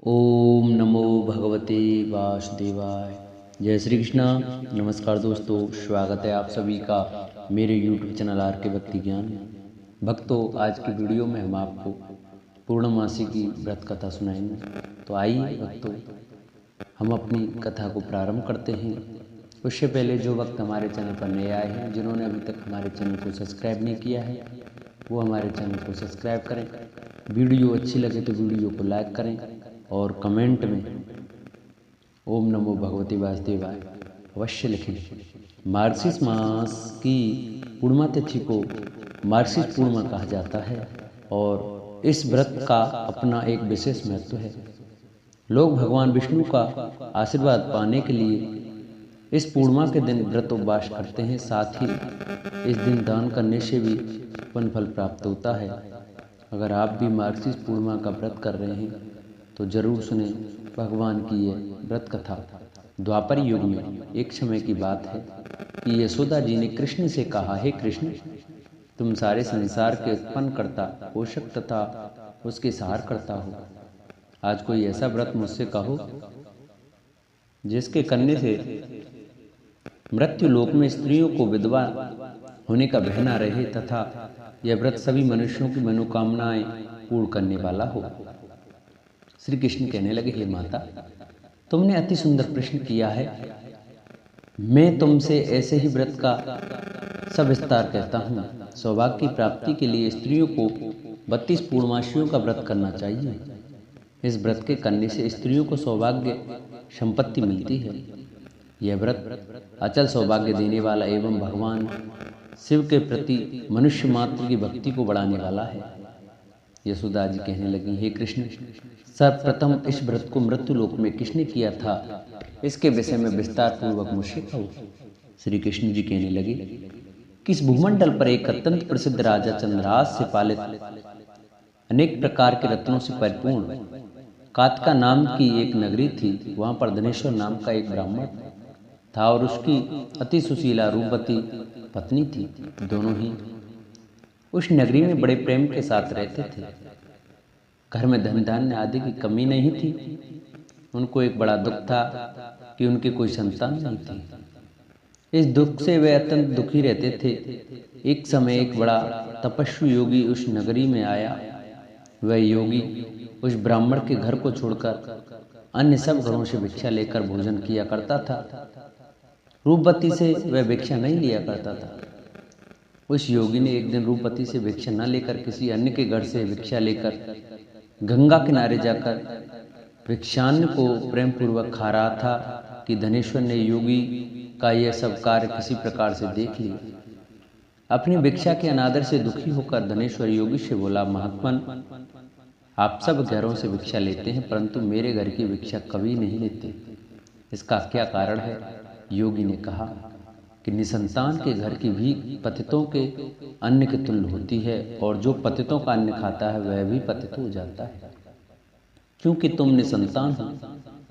ओम नमो भगवते वासुदेवाय। जय श्री कृष्णा। नमस्कार दोस्तों, स्वागत है आप सभी का मेरे YouTube चैनल आर के भक्ति ज्ञान में। भक्तों, आज की वीडियो में हम आपको पूर्णमासी की व्रत कथा सुनाएंगे। तो आइए भक्तों, हम अपनी कथा को प्रारंभ करते हैं। उससे पहले जो वक्त हमारे चैनल पर नए आए हैं, जिन्होंने अभी तक हमारे चैनल को सब्सक्राइब नहीं किया है, वो हमारे चैनल को सब्सक्राइब करें। वीडियो अच्छी लगे तो वीडियो को लाइक करें और कमेंट में ओम नमो भगवते वासुदेवाय अवश्य लिखें। मार्गशीर्ष मास की पूर्णिमा तिथि को मार्गशीर्ष पूर्णिमा कहा जाता है और इस व्रत का अपना एक विशेष महत्व है। लोग भगवान विष्णु का आशीर्वाद पाने के लिए इस पूर्णिमा के दिन व्रत उपवास करते हैं। साथ ही इस दिन दान करने से भी पुण्य फल प्राप्त होता है। अगर आप भी मार्गशीर्ष पूर्णिमा का व्रत कर रहे हैं तो जरूर सुने भगवान की यह व्रत कथा। द्वापर युग में एक समय की बात है कि यशोदा जी ने कृष्ण से कहा, हे कृष्ण, तुम सारे संसार के उत्पन्न करता, पोषक तथा उसके सहार करता हो। आज कोई ऐसा व्रत मुझसे कहो जिसके करने से मृत्यु लोक में स्त्रियों को विधवा होने का भय न रहे तथा यह व्रत सभी मनुष्यों की मनोकामनाएं पूर्ण करने वाला हो। श्री कृष्ण कहने लगे, हे माता, तुमने अति सुंदर प्रश्न किया है। मैं तुमसे ऐसे ही व्रत का सविस्तार कहता हूँ। सौभाग्य की प्राप्ति के लिए स्त्रियों को 32 पूर्णमासियों का व्रत करना चाहिए। इस व्रत के करने से स्त्रियों को सौभाग्य संपत्ति मिलती है। यह व्रत अचल सौभाग्य देने वाला एवं भगवान शिव के प्रति मनुष्य मात्र की भक्ति को बढ़ाने वाला है। यशोदा जी कहने लगी, हे कृष्ण, सर्वप्रथम इस व्रत को मृत्यु लोक में किसने किया था, इसके विषय में विस्तार पूर्वक मुझसे कहो। श्री कृष्ण जी कहने लगे, किस भूमंडल पर एक अत्यंत प्रसिद्ध राजा चंद्रहास से पालित अनेक प्रकार के रत्नों से परिपूर्ण कातका नाम की एक नगरी थी। वहां पर धनेश्वर नाम का एक ब्राह्मण था और उसकी अति सुशीला रूपवती पत्नी थी। दोनों ही उस नगरी में बड़े प्रेम के साथ रहते थे। घर में धन धान्य आदि की कमी नहीं थी। उनको एक बड़ा दुख था कि उनकी कोई संतान नहीं थी। इस दुख से वे अत्यंत दुखी रहते थे। एक समय एक बड़ा तपस्वी योगी उस नगरी में आया। वह योगी उस ब्राह्मण के घर को छोड़कर अन्य सब घरों से भिक्षा लेकर भोजन किया करता था। रूपवती से वह भिक्षा नहीं लिया करता था। उस योगी ने एक दिन रूपवती से भिक्षा न लेकर किसी अन्य के घर से भिक्षा लेकर गंगा किनारे जाकर भिक्षान्न को प्रेम पूर्वक खा रहा था कि धनेश्वर ने योगी का यह सब कार्य किसी प्रकार से देख लिया। अपनी भिक्षा के अनादर से दुखी होकर धनेश्वर योगी से बोला, महात्मन, आप सब घरों से भिक्षा लेते हैं परंतु मेरे घर की भिक्षा कभी नहीं लेते। इसका क्या कारण है? योगी ने कहा कि निसंतान के घर की भीख पतितों के अन्न के तुल्य होती है और जो पतितों का अन्न खाता है वह भी पतित हो जाता है। क्योंकि तुम निसंतान हो,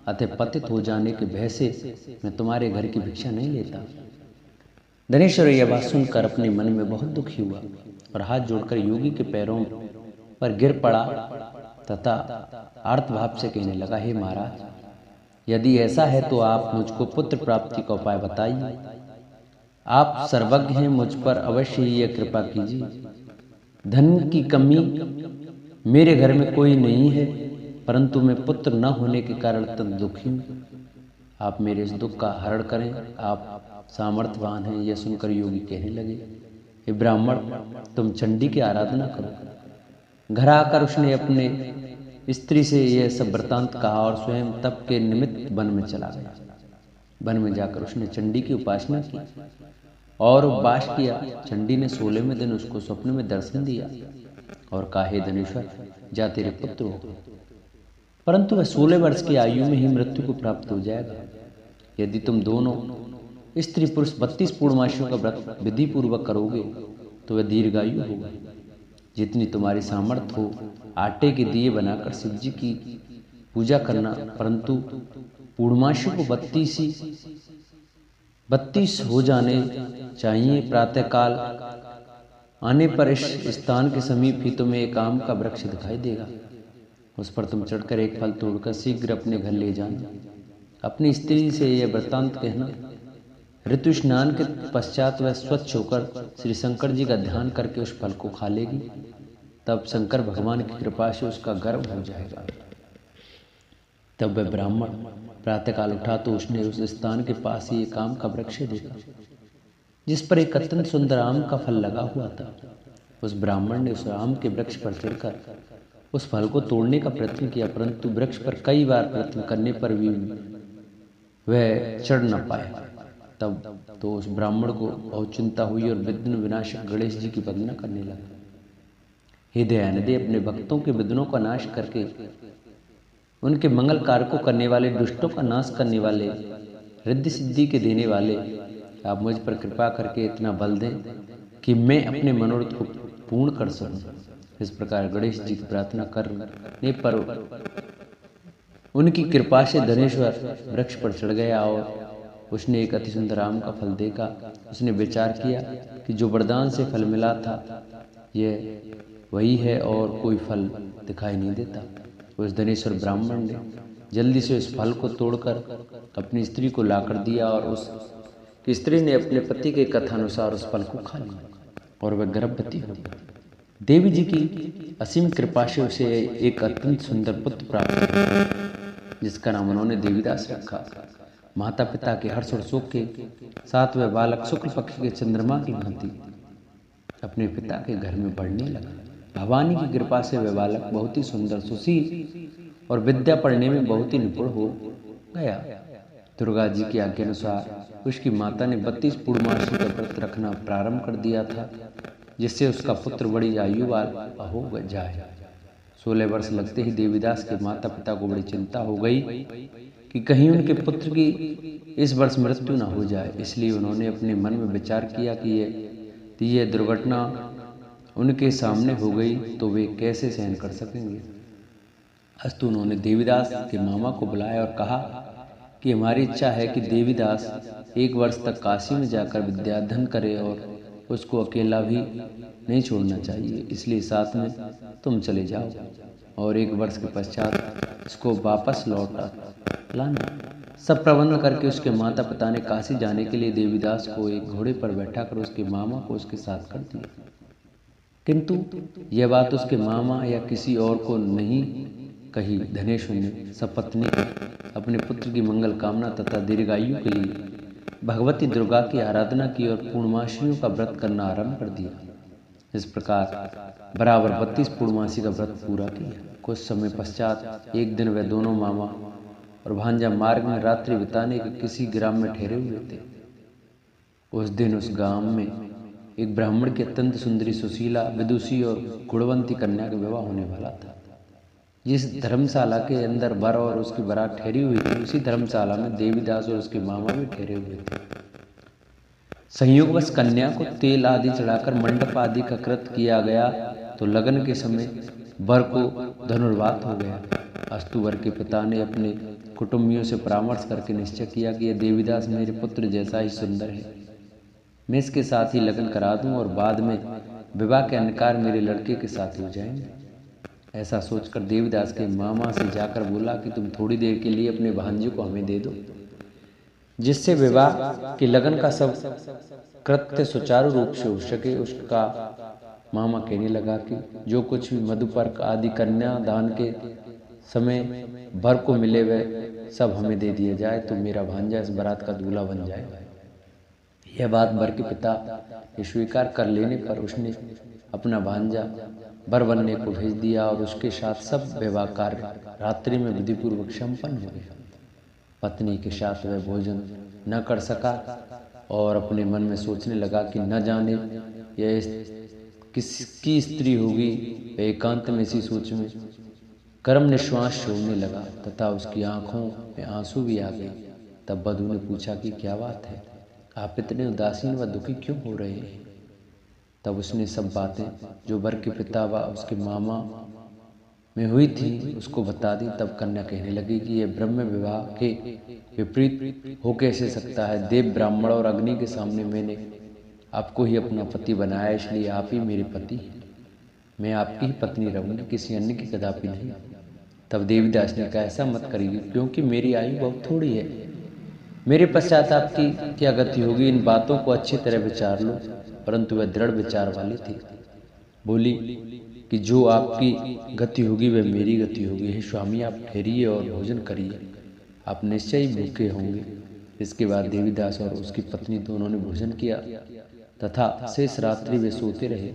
अतः पतित हो जाने के भय से मैं तुम्हारे घर की भिक्षा नहीं लेता। धनेश्वर यह बात सुनकर अपने मन में बहुत दुखी हुआ और हाथ जोड़कर योगी के पैरों पर गिर पड़ा तथा आर्तभाव से कहने लगा, हे महाराज, यदि ऐसा है तो आप मुझको पुत्र प्राप्ति का उपाय बताइए। आप सर्वज्ञ हैं, मुझ पर अवश्य ही यह कृपा कीजिए। धन की कमी मेरे घर में कोई नहीं है परंतु मैं पुत्र न होने के कारण अत्यंत दुखी हूँ। आप मेरे इस दुख का हरण करें, आप सामर्थ्यवान हैं। यह सुनकर योगी कहने लगे, हे ब्राह्मण, तुम चंडी की आराधना करो। घर आकर उसने अपने स्त्री से यह सब वृतांत कहा और स्वयं तप के निमित्त वन में चला गया। वन में जाकर उसने चंडी की उपासना की और उपवास किया। चंडी ने 16वें दिन उसको स्वप्न में दर्शन दिया और कहा, हे धनेश्वर, जा तेरे पुत्र हो, परंतु वह 16 वर्ष की आयु में ही मृत्यु को प्राप्त हो जाएगा। यदि तुम दोनों स्त्री पुरुष 32 पूर्णमासियों का व्रत विधि पूर्वक करोगे तो वह दीर्घायु होगा। जितनी तुम्हारी सामर्थ्य हो आटे के दिए बनाकर शिव जी की पूजा करना, परंतु पूर्णमासी को 32 हो जाने चाहिए। प्रातःकाल आने पर इस स्थान के समीप ही तुम्हें एक आम का वृक्ष दिखाई देगा। उस पर तुम चढ़कर एक फल तोड़कर शीघ्र अपने घर ले जाना। अपनी स्त्री से यह वृत्तांत कहना। ऋतु स्नान के पश्चात वह स्वच्छ होकर श्री शंकर जी का ध्यान करके उस फल को खा लेगी। तब शंकर भगवान की कृपा से उसका गर्भ हो जाएगा। तब वह ब्राह्मण प्रातःकाल उठा तो उसने उस स्थान के पास ही एक आम का वृक्ष देखा, जिस पर एक अत्यंत सुंदर आम का फल लगा हुआ था। उस ब्राह्मण ने उस आम के वृक्ष पर चढ़कर उस फल को तोड़ने का प्रयत्न किया, परंतु वृक्ष पर कई बार प्रयत्न करने पर भी वह चढ़ न पाया। तब तो उस ब्राह्मण को बहुत चिंता हुई और विघ्न विनाशक गणेश जी की वंदना करने लगा। हे दयानिधि, अपने भक्तों के विघ्नों का नाश करके उनके मंगल कार्य को करने वाले, दुष्टों का नाश करने वाले, रिद्धि सिद्धि के देने वाले, आप मुझ पर कृपा करके इतना बल दें कि मैं अपने मनोरथ को पूर्ण कर सकूं। इस प्रकार गणेश जी की प्रार्थना करने पर उनकी कृपा से धनेश्वर वृक्ष पर चढ़ गया और उसने एक अति सुंदर आम का फल देखा। उसने विचार किया कि जो वरदान से फल मिला था यह वही है और कोई फल दिखाई नहीं देता। उस धनेश्वर ब्राह्मण ने जल्दी से उस फल को तोड़कर अपनी स्त्री को लाकर दिया और उस स्त्री ने अपने पति के कथानुसार उस फल को खा लिया और वह गर्भवती हो गई। देवी जी की असीम कृपा से उसे एक अत्यंत सुंदर पुत्र प्राप्त हुआ, जिसका नाम उन्होंने देवीदास रखा। माता पिता के हर्ष और शोक के साथ वह बालक शुक्ल पक्ष के चंद्रमा की भांति अपने पिता के घर में बढ़ने लगा। भवानी की कृपा से वह बालक बहुत ही सुंदर, सुशील और विद्या पढ़ने में बहुत ही निपुण हो गया। दुर्गा जी की आज्ञा अनुसार उसकी माता ने 32 पूर्णमासी का व्रत रखना प्रारंभ कर दिया था, जिससे उसका पुत्र बड़ी आयु वाला हो जाए। 16 वर्ष लगते ही देवीदास के माता पिता को बड़ी चिंता हो गई कि कहीं उनके पुत्र की इस वर्ष मृत्यु न हो जाए। इसलिए उन्होंने अपने मन में विचार किया कि यह दुर्घटना उनके सामने हो गई तो वे कैसे सहन कर सकेंगे। अस्तु उन्होंने देवीदास के मामा को बुलाया और कहा कि हमारी इच्छा है कि देवीदास 1 वर्ष तक काशी में जाकर विद्याध्ययन करे और उसको अकेला भी नहीं छोड़ना चाहिए, इसलिए साथ में तुम चले जाओ और 1 वर्ष के पश्चात इसको वापस लौटा लाना। सब प्रबंध करके उसके माता पिता ने काशी जाने के लिए देवीदास को एक घोड़े पर बैठाकर उसके मामा को उसके साथ कर दिया। किंतु यह बात उसके मामा या किसी और को नहीं कही। धनेश्वर ने सपत्नी अपने पुत्र की मंगल कामना तथा दीर्घायु के लिए भगवती दुर्गा की आराधना की और पूर्णमासियों का व्रत करना आरंभ कर दिया। इस प्रकार बराबर 32 पूर्णमासी का व्रत पूरा किया। कुछ समय पश्चात एक दिन वह दोनों मामा और भांजा मार्ग में रात्रि बिताने के किसी ग्राम में ठहरे हुए थे। उस दिन उस गांव में एक ब्राह्मण की अत्यंत सुंदरी, सुशीला, विदुषी और गुणवंती कन्या का विवाह होने वाला था। जिस धर्मशाला के अंदर वर और उसकी बारात ठहरी हुई थी, उसी धर्मशाला में देवीदास और उसके मामा भी ठहरे हुए थे। संयोगवश कन्या को तेल आदि चढ़ाकर मंडप आदि का कृत किया गया तो लगन के समय वर को धनुर्वात हो गया। अस्तु वर के पिता ने अपने कुटुंबियों से परामर्श करके निश्चय किया कि यह देवीदास मेरे पुत्र जैसा ही सुंदर है, मैं इसके साथ ही लगन करा दूं और बाद में विवाह के अन्यकार मेरे लड़के के साथ हो जाएंगे। ऐसा सोचकर देवीदास के मामा से जाकर बोला कि तुम थोड़ी देर के लिए अपने भांजे को हमें दे दो, जिससे विवाह के लगन का सब कृत्य सुचारू रूप से हो सके। उसका मामा कहने लगा कि जो कुछ भी मधुपर्क आदि कन्या दान के समय भर को मिले वह सब हमें दे दिया जाए तो मेरा भांजा इस बारात का दूल्हा बन जाएगा। यह बात वर के पिता ने स्वीकार कर लेने पर उसने अपना भांजा वर बनने को भेज दिया और उसके साथ सब विवाह कार्य रात्रि में विधिपूर्वक संपन्न हो गया। पत्नी के साथ वह भोजन न कर सका और अपने मन में सोचने लगा कि न जाने यह किसकी स्त्री होगी। वह एकांत में इसी सोच में कर्म निश्वास छोड़ने लगा तथा उसकी आंखों में आंसू भी आ गए। तब वधू ने पूछा कि क्या बात है, आप इतने उदासीन व दुखी क्यों हो रहे हैं। तब उसने सब बातें जो वर के पिता व उसके मामा में हुई थी उसको बता दी। तब कन्या कहने लगी कि यह ब्रह्म विवाह के विपरीत हो कैसे सकता है। देव, ब्राह्मण और अग्नि के सामने मैंने आपको ही अपना पति बनाया, इसलिए आप ही मेरे पति हैं। मैं आपकी ही पत्नी रहूंगी, किसी अन्य की कदापि नहीं। तब देवीदास ने कहा, ऐसा मत करिए, क्योंकि मेरी आयु बहुत थोड़ी है। मेरे पश्चात आपकी क्या गति होगी, इन बातों को अच्छी तरह विचार लो। परंतु वह दृढ़ विचार वाली थी। बोली कि जो आपकी गति होगी वह मेरी गति होगी। हे स्वामी, आप ठहरिए और भोजन करिए, आप निश्चय ही भूखे होंगे। इसके बाद देवीदास और उसकी पत्नी दोनों ने भोजन किया तथा शेष रात्रि वे सोते रहे।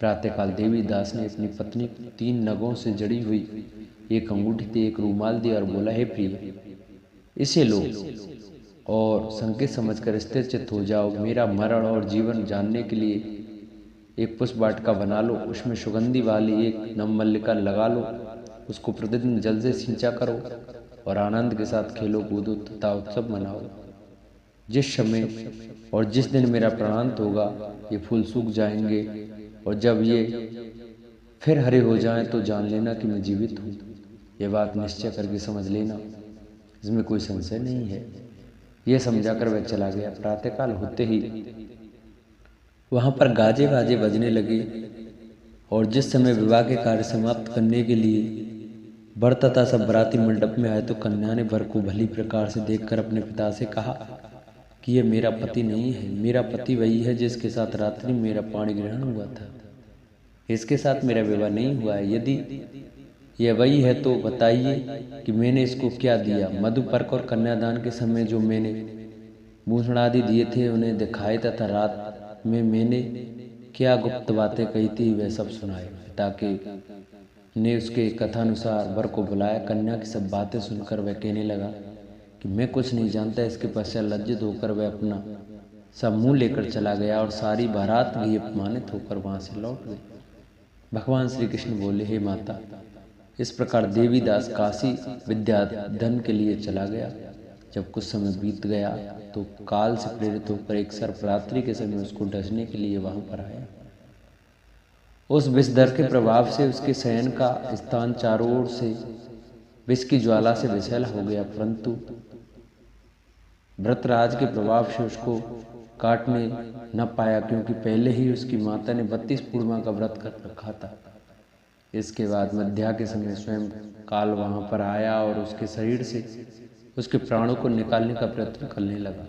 प्रातःकाल देवीदास ने अपनी पत्नी को 3 नगों से जड़ी हुई एक अंगूठी थी, एक रूमाल दिया और बोला, हे प्रिय, इसे लो और संकेत समझकर स्थिर चित्त हो जाओ। मेरा मरण और जीवन जानने के लिए एक पुष्प वाटिका बना लो, उसमें सुगंधी वाली एक नवमल्लिका लगा लो, उसको प्रतिदिन जल से सींचा करो और आनंद के साथ खेलो कूदो तथा उत्सव मनाओ। जिस समय और जिस दिन मेरा प्राणांत होगा ये फूल सूख जाएंगे, और जब ये फिर हरे हो जाएं तो जान लेना कि मैं जीवित हूँ। ये बात निश्चय करके समझ लेना, इसमें कोई संशय नहीं है। यह समझाकर वह चला गया। प्रातःकाल होते ही वहां पर गाजे बाजे बजने लगे, और जिस समय विवाह के कार्य समाप्त करने के लिए वर तथा सब बराती मंडप में आए तो कन्या ने वर को भली प्रकार से देखकर अपने पिता से कहा कि यह मेरा पति नहीं है, मेरा पति वही है जिसके साथ रात्रि मेरा पाणी ग्रहण हुआ था, इसके साथ मेरा विवाह नहीं हुआ है। यदि यह वही है तो बताइए कि मैंने इसको क्या दिया। मधुपर्क और कन्यादान के समय जो मैंने भूषण आदि दिए थे उन्हें दिखाए तथा रात में मैंने क्या गुप्त बातें कही थी वह सब सुनाए। पिता के ने उसके कथानुसार वर को बुलाया। कन्या की सब बातें सुनकर वह कहने लगा कि मैं कुछ नहीं जानता। इसके पश्चात लज्जित होकर वह अपना सब मुंह लेकर चला गया और सारी बारात भी अपमानित होकर वहां से लौट गई। भगवान श्री कृष्ण बोले, हे माता, इस प्रकार देवीदास काशी विद्याधन के लिए चला गया। जब कुछ समय बीत गया तो काल से प्रेरित होकर एक सर्परात्रि के समय उसको डसने के लिए वहां पर आया। उस विषधर के प्रभाव से उसके शयन का स्थान चारों ओर से विष की ज्वाला से विषैला हो गया, परंतु व्रतराज के प्रभाव से उसको काटने न पाया, क्योंकि पहले ही उसकी माता ने 32 पूर्णिमा का व्रत कर रखा था। इसके बाद मध्या के समय स्वयं काल वहां पर आया और उसके शरीर से उसके प्राणों को निकालने का प्रयत्न करने लगा,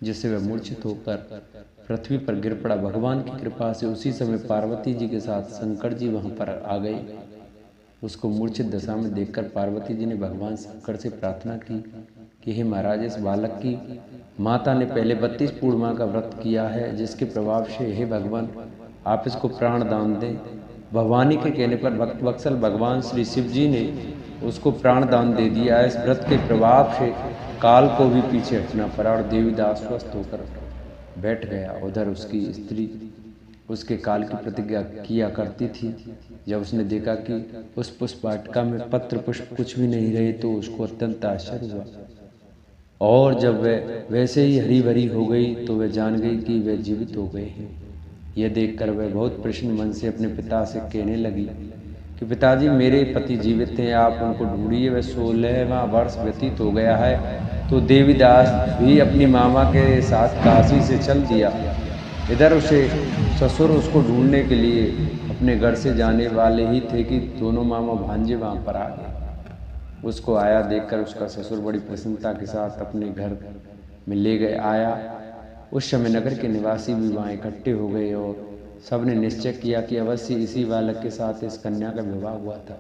जिससे वह मूर्छित होकर पृथ्वी पर गिर पड़ा। भगवान की कृपा से उसी समय पार्वती जी के साथ शंकर जी वहां पर आ गए। उसको मूर्छित दशा में देखकर पार्वती जी ने भगवान शंकर से प्रार्थना की कि हे महाराज, इस बालक की माता ने पहले 32 पूर्णिमा का व्रत किया है, जिसके प्रभाव से हे भगवान आप इसको प्राण दान दें। भवानी के कहने पर भक्त वत्सल भगवान श्री शिव जी ने उसको प्राण दान दे दिया। इस व्रत के प्रभाव से काल को भी पीछे हटना पड़ा और देवीदास स्वस्थ होकर बैठ गया। उधर उसकी स्त्री उसके काल की प्रतिज्ञा किया करती थी। जब उसने देखा कि उस पुष्प वाटिका में पत्र पुष्प कुछ भी नहीं रहे तो उसको अत्यंत आश्चर्य हुआ, और जब वह वैसे ही हरी भरी हो गई तो वह जान गई कि वह जीवित हो गए हैं। यह देखकर वह बहुत प्रसन्न मन से अपने पिता से कहने लगी कि पिताजी, मेरे पति जीवित हैं, आप उनको ढूंढिए। वह 16वां वर्ष व्यतीत हो गया है तो देवीदास भी अपनी मामा के साथ काशी से चल दिया। इधर उसे ससुर उसको ढूंढने के लिए अपने घर से जाने वाले ही थे कि दोनों मामा भांजे वहां पर आ गए। उसको आया देखकर उसका ससुर बड़ी प्रसन्नता के साथ अपने घर में ले गए आया। उस समय नगर के निवासी भी वहां इकट्ठे हो गए और सबने निश्चय किया कि अवश्य इसी बालक के साथ इस कन्या का विवाह हुआ था।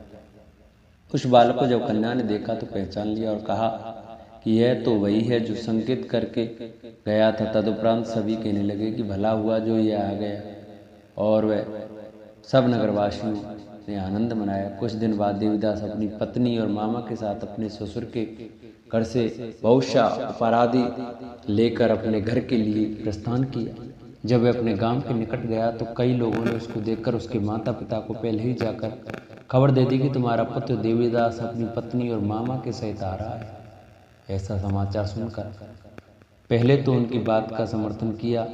उस बालक को जब कन्या ने देखा तो पहचान लिया और कहा कि यह तो वही है जो संकेत करके गया था। तदुपरांत सभी कहने लगे कि भला हुआ जो यह आ गया, और वह सब नगरवासियों ने आनंद मनाया। कुछ दिन बाद देवीदास अपनी पत्नी और मामा के साथ अपने ससुर के घर से बहुशा उपहारादि लेकर अपने घर के लिए प्रस्थान किया। जब वह अपने गांव के निकट गया तो कई लोगों ने उसको देखकर उसके माता पिता को पहले ही जाकर खबर दे दी कि तुम्हारा पुत्र देवीदास अपनी पत्नी और मामा के सहित आ रहा है। ऐसा समाचार सुनकर पहले तो उनकी बात का समर्थन किया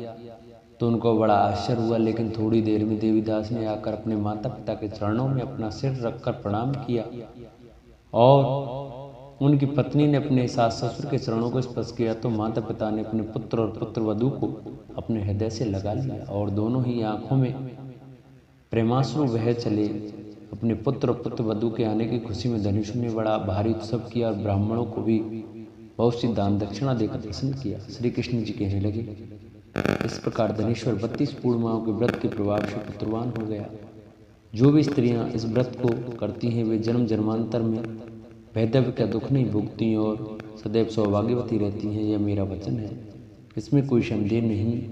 तो उनको बड़ा आश्चर्य हुआ, लेकिन थोड़ी देर में देवीदास ने आकर अपने माता पिता के चरणों में अपना सिर रखकर प्रणाम किया और उनकी पत्नी ने अपने सास ससुर के चरणों को स्पर्श किया तो माता पिता ने अपने पुत्र और पुत्रवधू को अपने हृदय से लगा लिया और दोनों ही आंखों में प्रेमाश्रु बह चले। अपने पुत्र और पुत्र वधू के आने की खुशी में धनुष ने बड़ा भारी उत्सव किया और ब्राह्मणों को भी बहुत सी दान दक्षिणा देकर प्रसन्न किया। श्री कृष्ण जी कहने लगे, इस प्रकार धनेश्वर 32 पूर्णिमाओं के व्रत के प्रभाव से पुत्रवान हो गया। जो भी स्त्रियां इस व्रत को करती हैं वे जन्म जन्मांतर में वैधव्य का दुख नहीं भोगती और सदैव सौभाग्यवती रहती हैं। यह मेरा वचन है, इसमें कोई संदेह नहीं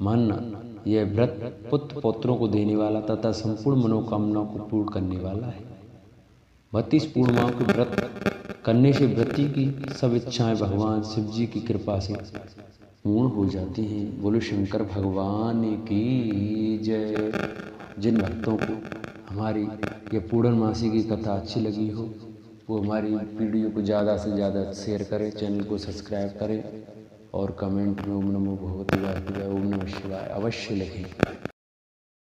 मानना। यह व्रत पुत्र पौत्रों को देने वाला तथा संपूर्ण मनोकामनाओं को पूर्ण करने वाला है। 32 पूर्णिमाओं के व्रत करने से व्रती की सब इच्छाएं भगवान शिव जी की कृपा से पूर्ण हो जाती हैं। बोलो शंकर भगवान की जय। जिन भक्तों को हमारी यह पूर्णमासी की कथा अच्छी लगी हो वो हमारी वीडियो को ज़्यादा से ज़्यादा शेयर करें, चैनल को सब्सक्राइब करें और कमेंट में ओम नमो भगवते वासुदेवाय, ओम नमः शिवाय अवश्य लिखें।